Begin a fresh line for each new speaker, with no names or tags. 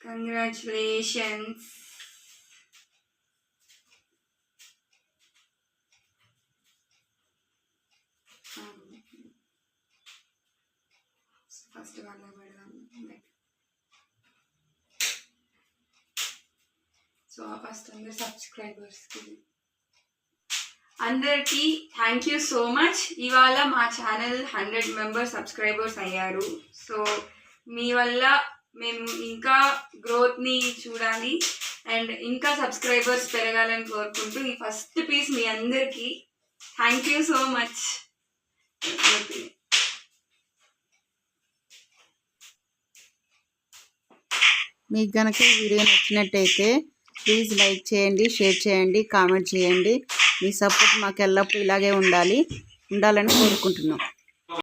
Congratulations. First one so first under subscribers అందరికీ thank you so much. ఇవాళ మా channel 100 members subscribers అయ్యారు. So మీ వల్ల మేము ఇంకా గ్రోత్ని చూడాలి అండ్ ఇంకా సబ్స్క్రైబర్స్ పెరగాలని కోరుకుంటూ ఈ ఫస్ట్ పీస్ మీ అందరికీ థ్యాంక్ యూ సో మచ్.
మీకు కనుక ఈ వీడియో నచ్చినట్టయితే ప్లీజ్ లైక్ చేయండి, షేర్ చేయండి, కామెంట్ చేయండి. మీ సపోర్ట్ మాకు ఎల్లప్పుడూ ఇలాగే ఉండాలని కోరుకుంటున్నాం.